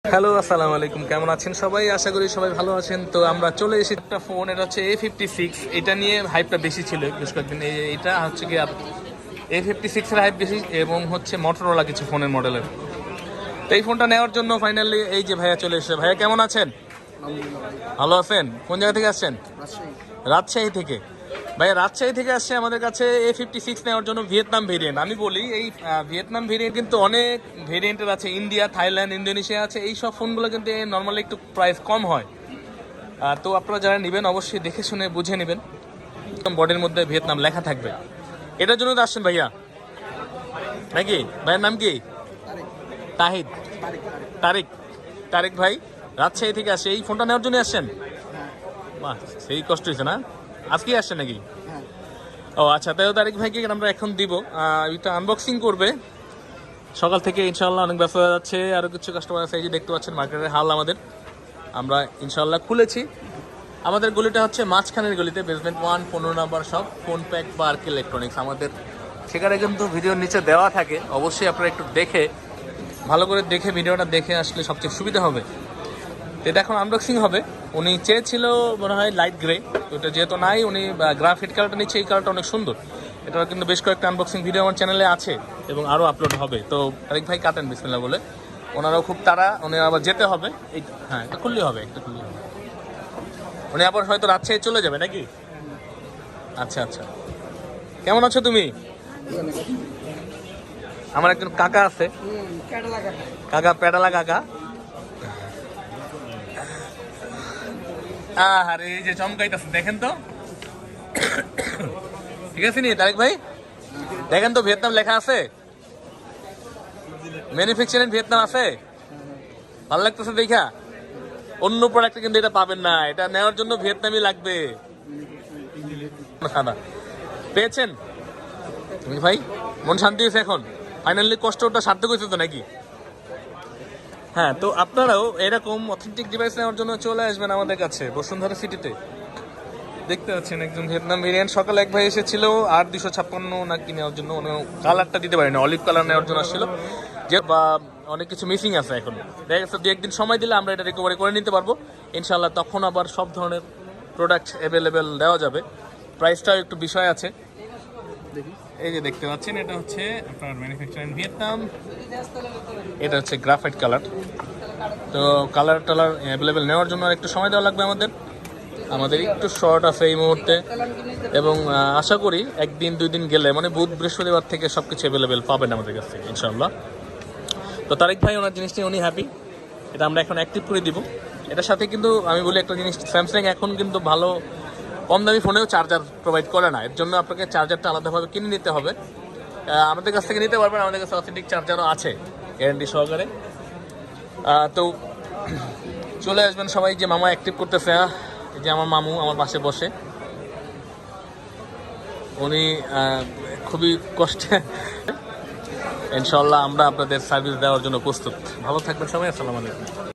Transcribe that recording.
Hello, আসসালামু আলাইকুম। কেমন আছেন সবাই? আশা করি সবাই ভালো আছেন। তো আমরা চলে এসেছি একটা ফোন, এটা হচ্ছে A56। এটা নিয়ে হাইপটা বেশি ছিল বেশ কয়েকদিন। এটা হচ্ছে কি A56 এর হাইপ বেশি, এবং হচ্ছে মটোরোলা কিছু ফোনের মডেলের। তো এই ফোনটা নেওয়ার জন্য ফাইনালি এই যে ভাইয়া চলে এসেছে। ভাইয়া কেমন আছেন? ভালো আছেন? কোন জায়গা থেকে আসছেন? রাজশাহী থেকে। ভাইয়া রাজশাহী থেকে আসছে আমাদের কাছে A56 নেওয়ার জন্য ভিয়েতনাম ভেরিয়েন্ট। আমি বলি এই ভিয়েতনাম ভেরিয়েন্ট কিন্তু অনেক ভেরিয়েন্টের আছে, ইন্ডিয়া, থাইল্যান্ড, ইন্দোনেশিয়া আছে। এই সব ফোনগুলো কিন্তু নর্মালি একটু প্রাইস কম হয়। তো আপনারা যারা নেবেন অবশ্যই দেখে শুনে বুঝে নেবেন। বডির মধ্যে ভিয়েতনাম লেখা থাকবে। এটার জন্য তো আসছেন ভাইয়া নাকি? ভাইয়ের নাম কি? তাহিদ? তারিক? তারিক ভাই রাজশাহী থেকে আসে এই ফোনটা নেওয়ার জন্য আসছেন? বাহ, সেই কষ্ট হয়েছে না? আজকেই আসছেন নাকি? ও আচ্ছা, তাই তারিক ভাইকে আমরা এখন দিব। এটা আনবক্সিং করবে সকাল থেকে ইনশাল্লাহ। অনেক ব্যস্ত হয়ে যাচ্ছে, আরও কিছু কাস্টমার আছে। এই যে দেখতে পাচ্ছেন মার্কেটের হাল আমাদের। আমরা ইনশাল্লাহ খুলেছি। আমাদের গলিটা হচ্ছে মাঝখানের গলিতে, বেসমেন্ট 1, 15 নম্বর সব ফোন প্যাক পার্ক ইলেকট্রনিক্স আমাদের। সেখানে কিন্তু ভিডিওর নিচে দেওয়া থাকে, অবশ্যই আপনারা একটু দেখে ভালো করে দেখে ভিডিওটা দেখে আসলে সবচেয়ে সুবিধা হবে। এটা এখন আনবক্সিং হবে। উনি চেয়েছিল মনে হয় লাইট গ্রে, তো এটা যেহেতু নাই, উনি গ্রাফিট কালারটা নিচ্ছে। এই কালারটা অনেক সুন্দর। এটা কিন্তু বেশ কয়েকটা আনবক্সিং ভিডিও আমার চ্যানেলে আছে এবং আরও আপলোড হবে। তো তারিক ভাই কাটেন বিসমিল্লাহ বলে। ওনারাও খুব তাড়া, উনি আবার যেতে হবে। এই হ্যাঁ, এটা খুললেই হবে, এটা খুললেই হবে। উনি আবার হয়তো রাজশাহী চলে যাবে নাকি? আচ্ছা আচ্ছা। কেমন আছো তুমি? আমার একজন কাকা আছে, কাকা পেডালা কাকা। আরে এই যে চমকাইতেছে দেখেন তো। ঠিক আছে নি তারেক ভাই? দেখেন তো ভিয়েতনাম লেখা আছে, ম্যানুফ্যাকচারিং ভিয়েতনাম আছে। ভালো লাগতেছে দেখা। অন্য প্রোডাক্টে কিন্তু এটা পাবেন না। এটা নেওয়ার জন্য ভিয়েতনামই লাগবে। সাদা পেয়েছেন ভাই? মন শান্তি হয়েছে এখন? ফাইনালি কষ্টটা সার্থক হয়েছে তো নাকি? হ্যাঁ, তো আপনারাও এরকম অথেন্টিক ডিভাইস নেওয়ার জন্য চলে আসবেন আমাদের কাছে বসুন্ধরা সিটিতে। দেখতে পাচ্ছেন একজন ভিয়েতনাম ভেরিয়েন্ট। সকালে এক ভাই এসেছিল আর 256 নাকি নেওয়ার জন্য। কালারটা দিতে পারেনি, অলিভ কালার নেওয়ার জন্য আসছিল। যে বা অনেক কিছু মিসিং আছে এখন। দেখা গেছে 2-1 দিন সময় দিলে আমরা এটা রিকভারি করে নিতে পারবো ইনশাল্লাহ। তখন আবার সব ধরনের প্রোডাক্ট অ্যাভেলেবেল দেওয়া যাবে। প্রাইসটাও একটু বিষয় আছে। এই যে দেখতে পাচ্ছেন, এটা হচ্ছে আপনার ম্যানুফ্যাকচারিং ভিয়েতনাম। এটা হচ্ছে গ্রাফাইট কালার। তো কালার টালার অ্যাভেলেবেল নেওয়ার জন্য একটু সময় দেওয়া লাগবে আমাদের। আমাদের একটু শর্ট আছে এই মুহূর্তে, এবং আশা করি 1-2 দিন গেলে, মানে বুধ বৃহস্পতিবার থেকে সব কিছু অ্যাভেলেবেল পাবেন আমাদের কাছ থেকে ইনশাল্লাহ। তো তারিক ভাই ওনার জিনিসটি উনি হ্যাপি। এটা আমরা এখন অ্যাক্টিভ করে দিব। এটার সাথে কিন্তু আমি বলি একটা জিনিস, স্যামসাং এখন কিন্তু ভালো কম দামি ফোনেও চার্জার প্রোভাইড করে না। এর জন্য আপনাকে চার্জারটা আলাদাভাবে কিনে নিতে হবে। আমাদের কাছ থেকে নিতে পারবেন, আমাদের কাছে অথেন্টিক চার্জারও আছে গ্যারান্টি সহকারে। তো চলে আসবেন সবাই। যে মামা অ্যাক্টিভ করতেছে, এই যে আমার মামু আমার পাশে বসে, উনি খুবই কষ্টে। ইনশাল্লাহ আমরা আপনাদের সার্ভিস দেওয়ার জন্য প্রস্তুত। ভালো থাকবেন সবাই। আসসালামু আলাইকুম।